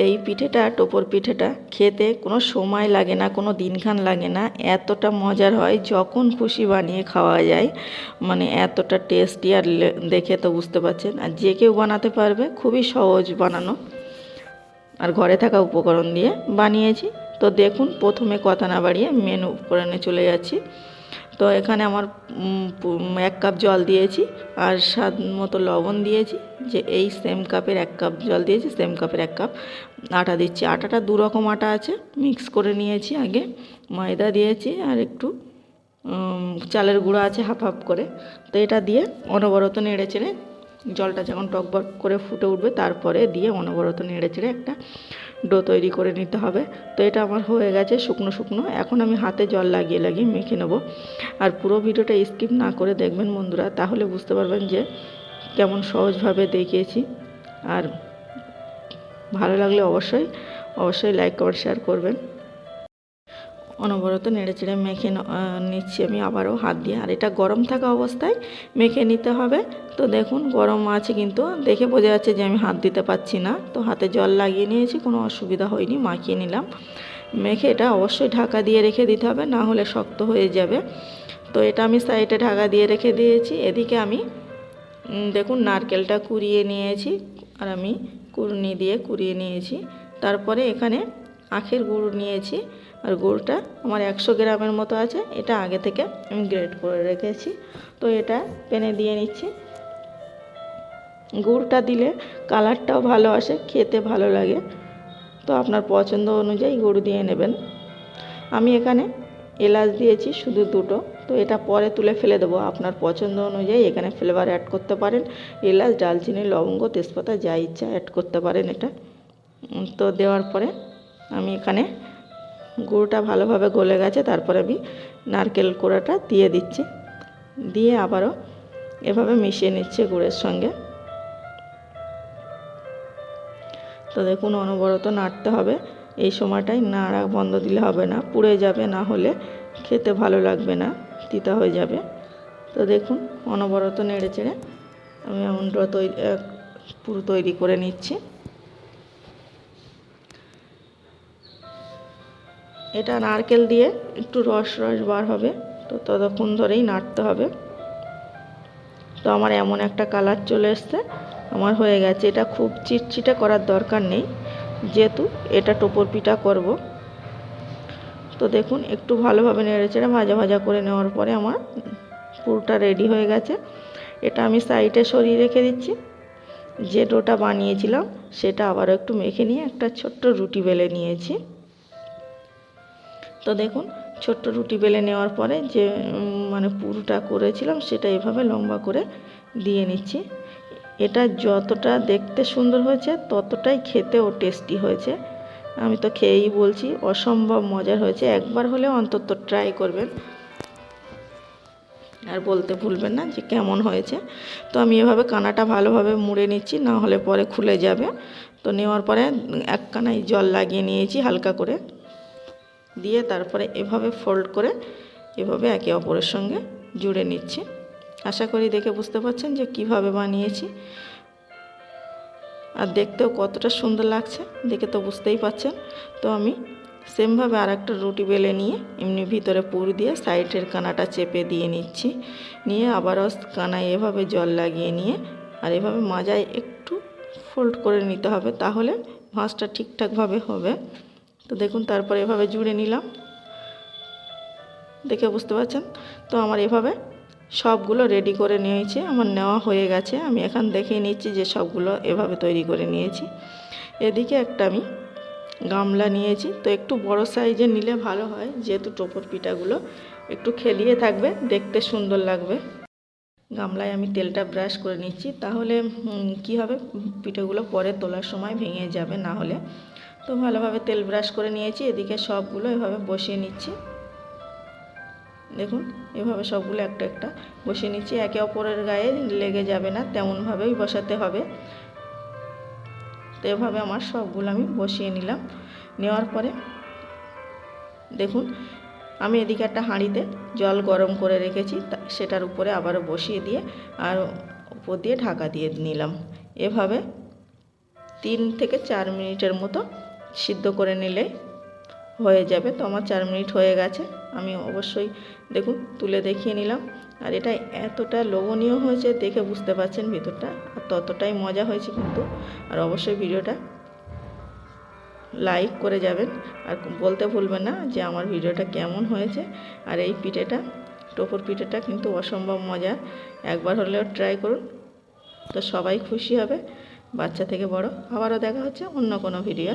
এই পিঠেটা, টোপর পিঠেটা খেতে কোনো সময় লাগে না, কোনো দিনক্ষণ লাগে না, এতটা মজার হয়, যখন খুশি বানিয়ে খাওয়া যায়। মানে এতটা টেস্টি, আর দেখে তো বুঝতে পারছেন। আর যে কেউ বানাতে পারবে, খুবই সহজ বানানো, আর ঘরে থাকা উপকরণ দিয়ে বানিয়েছি। তো দেখুন, প্রথমে কথা না বাড়িয়ে মেন উপকরণে চলে যাচ্ছি। তো এখানে আমার 1 কাপ জল দিয়েছি, আর স্বাদ মতো লবণ দিয়েছি। যে এই সেম কাপের 1 কাপ জল দিয়েছি, সেম কাপের 1 কাপ আটা দিচ্ছি। আটাটা 2 রকম আটা আছে, মিক্স করে নিয়েছি আগে। ময়দা দিয়েছি, আর একটু চালের গুঁড়ো আছে হাফ হাফ করে। তো এটা দিয়ে অনবরত নেড়ে চেড়ে, জলটা যখন টকবক করে ফুটে উঠবে, তারপরে দিয়ে অনবরত নেড়ে চেড়ে একটা ডো তৈরি করে নিতে হবে। তো এটা আমার হয়ে গেছে শুকনো শুকনো। এখন আমি হাতে জল লাগিয়ে লাগিয়ে মেখে নেব। আর পুরো ভিডিওটা স্কিপ না করে দেখবেন বন্ধুরা, তাহলে বুঝতে পারবেন যে কেমন সহজভাবে দেখিয়েছি। আর ভালো লাগলে অবশ্যই অবশ্যই লাইক কমেন্ট শেয়ার করবেন। অনবরত নেড়ে চেড়ে মেখে নিচ্ছি আমি আবারও হাত দিয়ে। আর এটা গরম থাকা অবস্থায় মেখে নিতে হবে। তো দেখুন, গরম আছে কিন্তু দেখে বোঝা যাচ্ছে যে আমি হাত দিতে পারছি না। তো হাতে জল লাগিয়ে নিয়েছি, কোনো অসুবিধা হয়নি, মাখিয়ে নিলাম। মেখে এটা অবশ্যই ঢাকা দিয়ে রেখে দিতে হবে, না হলে শক্ত হয়ে যাবে। তো এটা আমি সাইডে ঢাকা দিয়ে রেখে দিয়েছি। এদিকে আমি দেখুন নারকেলটা কুড়িয়ে নিয়েছি, আর আমি কুড়নি দিয়ে কুড়িয়ে নিয়েছি। তারপরে এখানে আখের গুড় নিয়েছি, আর গুড়টা আমার 100 গ্রামের মতো আছে। এটা আগে থেকে আমি গ্রেট করে রেখেছি। তো এটা প্যানে দিয়ে নিচ্ছি। গুড়টা দিলে কালারটাও ভালো আসে, খেতে ভালো লাগে। তো আপনার পছন্দ অনুযায়ী গুড় দিয়ে নেবেন। আমি এখানে এলাচ দিয়েছি শুধু 2টো। তো এটা পরে তুলে ফেলে দেবো। আপনার পছন্দ অনুযায়ী এখানে ফ্লেভার অ্যাড করতে পারেন। এলাচ, দারচিনি, লবঙ্গ, তেজপাতা যা ইচ্ছা অ্যাড করতে পারেন এটা। তো দেওয়ার পরে আমি এখানে গুড়টা ভালোভাবে গলে গেছে, তারপরে আমি নারকেল কোড়াটা দিয়ে দিচ্ছি। দিয়ে আবারও এভাবে মিশিয়ে নিচ্ছে গুড়ের সঙ্গে। তো দেখুন, অনবরত নাড়তে হবে। এই সময়টাই নাড়া বন্ধ দিলে হবে না, পুড়ে যাবে, না হলে খেতে ভালো লাগবে না, তিতা হয়ে যাবে। তো দেখুন, অনবরত নেড়ে চেড়ে আমি এমন পুরো তৈরি করে নিচ্ছি। এটা নারকেল দিয়ে একটু রস রস বার হবে, তো ততক্ষণ ধরেই নাড়তে হবে। তো আমার এমন একটা কালার চলে এসছে, আমার হয়ে গেছে। এটা খুব চিটচিটে করার দরকার নেই, যেহেতু এটা টোপর পিঠা করব। তো দেখুন, একটু ভালোভাবে নেড়েচেড়ে ভাজা ভাজা করে নেওয়ার পরে আমার পুরোটা রেডি হয়ে গেছে। এটা আমি সাইডে সরিয়ে রেখে দিচ্ছি। যে ডোটা বানিয়েছিলাম সেটা আবারও একটু মেখে নিয়ে একটা ছোট্ট রুটি বেলে নিয়েছি। তো দেখুন, ছোট্ট রুটি বেলে নেওয়ার পরে যে মানে পুরোটা করেছিলাম সেটা এভাবে লম্বা করে দিয়ে নিচ্ছি। এটা যতটা দেখতে সুন্দর হয়েছে, ততটাই খেতেও টেস্টি হয়েছে। আমি তো খেয়েই বলছি, অসম্ভব মজার হয়েছে। একবার হলে অন্তত ট্রাই করবেন, আর বলতে ভুলবেন না যে কেমন হয়েছে। তো আমি এভাবে কানাটা ভালোভাবে মুড়ে নিচ্ছি, না হলে পরে খুলে যাবে। তো নেওয়ার পরে এক কানায় জল লাগিয়ে নিয়েছি হালকা করে, দিয়ে তারপরে এভাবে ফোল্ড করে এভাবে একে অপরের সঙ্গে জুড়ে নিচ্ছি। আশা করি দেখে বুঝতে পারছেন যে কিভাবে বানিয়েছি, আর দেখতেও কতটা সুন্দর লাগছে, দেখে তো বুঝতেই পারছেন। তো আমি সেমভাবে আর একটা রুটি বেলে নিয়ে এমনি ভিতরে পুর দিয়ে সাইডের কানাটা চেপে দিয়ে নিচ্ছি। নিয়ে আবারও কানায় এভাবে জল লাগিয়ে নিয়ে আর এভাবে মাজায় একটু ফোল্ড করে নিতে হবে, তাহলে ভাঁজটা ঠিকঠাকভাবে হবে। তো দেখুন, তারপর এভাবে জুড়ে নিলাম, দেখে বুঝতে পারছেন। তো আমার এভাবে সবগুলো রেডি করে নিয়েছি, আমার নেওয়া হয়ে গেছে। আমি এখন দেখে নিচ্ছি যে সবগুলো এভাবে তৈরি করে নিয়েছি। এদিকে একটা আমি গামলা নিয়েছি। তো একটু বড় সাইজের নিলে ভালো হয়, যেহেতু টোপর পিঠাগুলো একটু খেলিয়ে থাকবে, দেখতে সুন্দর লাগবে। গামলায় আমি তেলটা ব্রাশ করে নিচ্ছি, তাহলে কি হবে, পিঠাগুলো পরে তোলার সময় ভেঙে যাবে না হলে। তো ভালোভাবে তেল ব্রাশ করে নিয়েছি। এদিকে সবগুলো এভাবে বসিয়ে নিচ্ছি। দেখুন, এভাবে সবগুলো একটা একটা বসিয়ে নিচ্ছি। একে অপরের গায়ে লেগে যাবে না, তেমনভাবেই বসাতে হবে। তো এভাবে আমার সবগুলো আমি বসিয়ে নিলাম। নেওয়ার পরে দেখুন, আমি এদিকে একটা হাঁড়িতে জল গরম করে রেখেছি, সেটার উপরে আবারও বসিয়ে দিয়ে আর উপর দিয়ে ঢাকা দিয়ে নিলাম। এভাবে 3 থেকে 4 মিনিটের মতো সিদ্ধ করে নিলেই হয়ে যাবে। তো আমার 4 মিনিট হয়ে গেছে, আমি অবশ্যই দেখুন তুলে দেখিয়ে নিলাম। আর এটা এতটা লোভনীয় হয়েছে, দেখে বুঝতে পারছেন ভিতরটা, আর ততটাই মজা হয়েছে কিন্তু। আর অবশ্যই ভিডিওটা লাইক করে যাবেন, আর বলতে ভুলবেন না যে আমার ভিডিওটা কেমন হয়েছে। আর এই পিঠেটা, টোপর পিঠেটা কিন্তু অসম্ভব মজার, একবার হলেও ট্রাই করুন, তো সবাই খুশি হবে, বাচ্চা থেকে বড়। আবারও দেখা হচ্ছে অন্য কোনো ভিডিও।